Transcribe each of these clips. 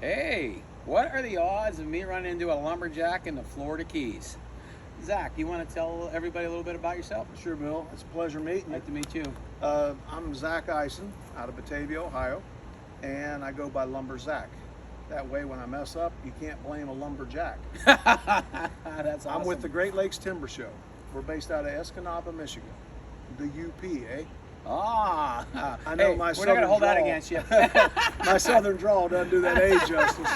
Hey, what are the odds of me running into a lumberjack in the Florida Keys? Zach, you want to tell everybody a little bit about yourself? Sure, Bill. It's a pleasure meeting you. Nice to meet you. I'm Zack Eisen out of Batavia, Ohio, and I go by Lumber Zack. That way, when I mess up, you can't blame a lumberjack. That's awesome. I'm with the Great Lakes Timber Show. We're based out of Escanaba, Michigan. The UP, eh? Ah, I know hey, my we're not going to hold that drawl- against you. My southern drawl doesn't do that age justice.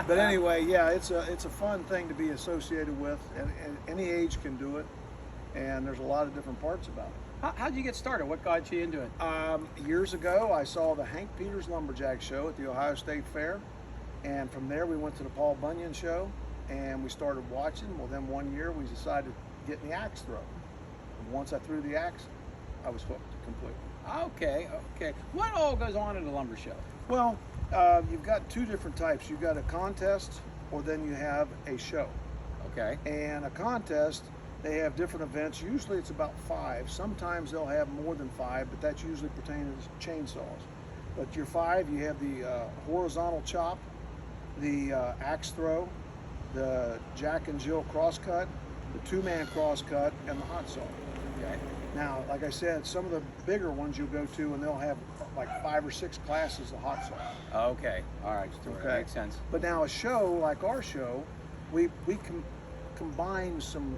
But anyway, yeah, it's a fun thing to be associated with, and any age can do it. And there's a lot of different parts about it. How'd you get started? What got you into it? Years ago, I saw the Hank Peters Lumberjack Show at the Ohio State Fair, and from there we went to the Paul Bunyan Show, and we started watching. Well, then one year we decided to get in the axe throw. And once I threw the axe, I was hooked completely. Okay. What all goes on at a lumber show? Well, you've got two different types. You've got a contest, or then you have a show. Okay. And a contest, they have different events. Usually it's about 5. Sometimes they'll have more than 5, but that's usually pertaining to chainsaws. But your 5, you have the horizontal chop, the axe throw, the Jack and Jill crosscut, the 2-man crosscut, and the hot saw. Okay. Now, like I said, some of the bigger ones you'll go to, and they'll have like 5 or 6 classes of hot saw. Okay. All right. Okay. That makes sense. But now a show like our show, we combine some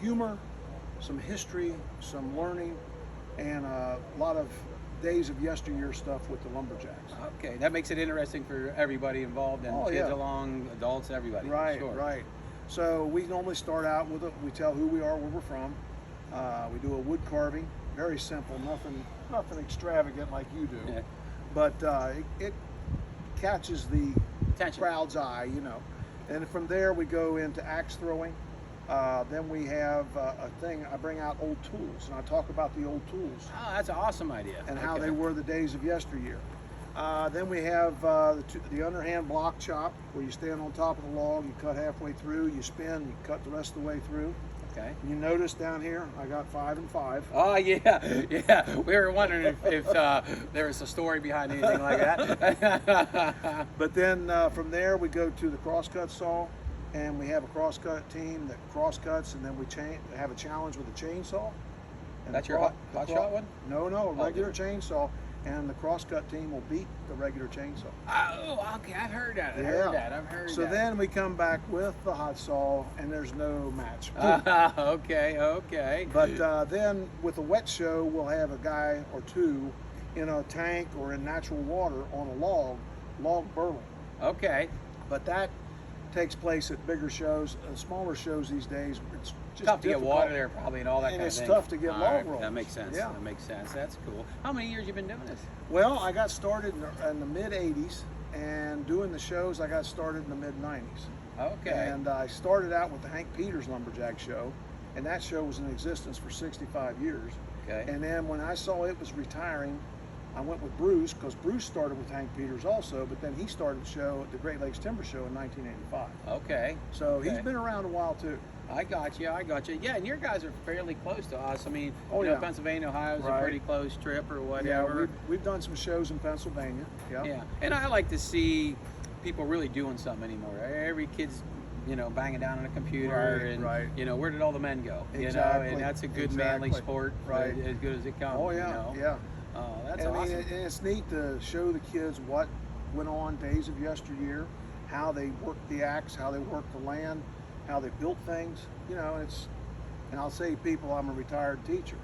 humor, some history, some learning, and a lot of days of yesteryear stuff with the lumberjacks. Okay. That makes it interesting for everybody involved, and Oh, kids yeah. along, adults, everybody. Right, Sure. right. So we normally start out with we tell who we are, where we're from. We do a wood carving, very simple, nothing extravagant like you do. Yeah. But it catches the Attention. crowd's eye, you know. And from there we go into axe throwing. Then we have a thing, I bring out old tools, and I talk about the old tools Oh, that's an awesome idea. and how Okay. they were the days of yesteryear. Then we have the underhand block chop, where you stand on top of the log, you cut halfway through, you spin, you cut the rest of the way through. Okay. You notice down here, I got 5 and 5. Oh yeah. We were wondering if there was a story behind anything like that. But then from there we go to the crosscut saw, and we have a crosscut team that crosscuts, and then we have a challenge with a chainsaw. And That's the your cro- hot the shot one? No, a regular different. chainsaw, and the crosscut team will beat the regular chainsaw. Oh, okay. I've heard that. I've heard So that. then we come back with the hot saw, and there's no match. Okay. But then with the wet show, we'll have a guy or two in a tank or in natural water on a log burling. Okay. But that takes place at bigger shows. Smaller shows these days, it's just Tough to get difficult. water there, probably, and all that And kind of it's thing. tough to get All log right, rollers. That makes sense. Yeah. That makes sense. That's cool. How many years you been doing this? Well, I got started in the mid 80s, and doing the shows I got started in the mid 90s. Okay. And I started out with the Hank Peters Lumberjack Show, and that show was in existence for 65 years. Okay. And then when I saw it was retiring, I went with Bruce, because Bruce started with Hank Peters also, but then he started the show at the Great Lakes Timber Show in 1985. Okay. So he's Okay. been around a while too. I got you. Yeah, and your guys are fairly close to us. I mean, Oh, you know, yeah. Pennsylvania, Ohio is a Right. pretty close trip or Yeah, whatever. we've done some shows in Pennsylvania. Yeah. Yeah, and I like to see people really doing something anymore. Every kid's, banging down on a computer, Right, and right. where did all the men go? Exactly, And that's a good manly exactly. sport, Right. as good as it comes. Oh yeah, yeah. Oh, that's I mean, awesome. and it's neat to show the kids what went on days of yesteryear, how they worked the axe, how they worked the land, how they built things. And I'll say to people, I'm a retired teacher,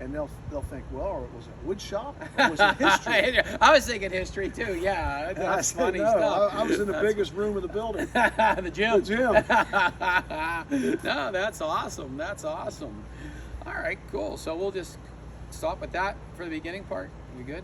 and they'll think, well, was it wood shop? Or was it history? I was thinking history too. Yeah, And I that's said, funny no, stuff. I was in the biggest room of the building, the gym. the gym. No, that's awesome. That's awesome. All right, cool. So we'll just stop with that for the beginning part. We good?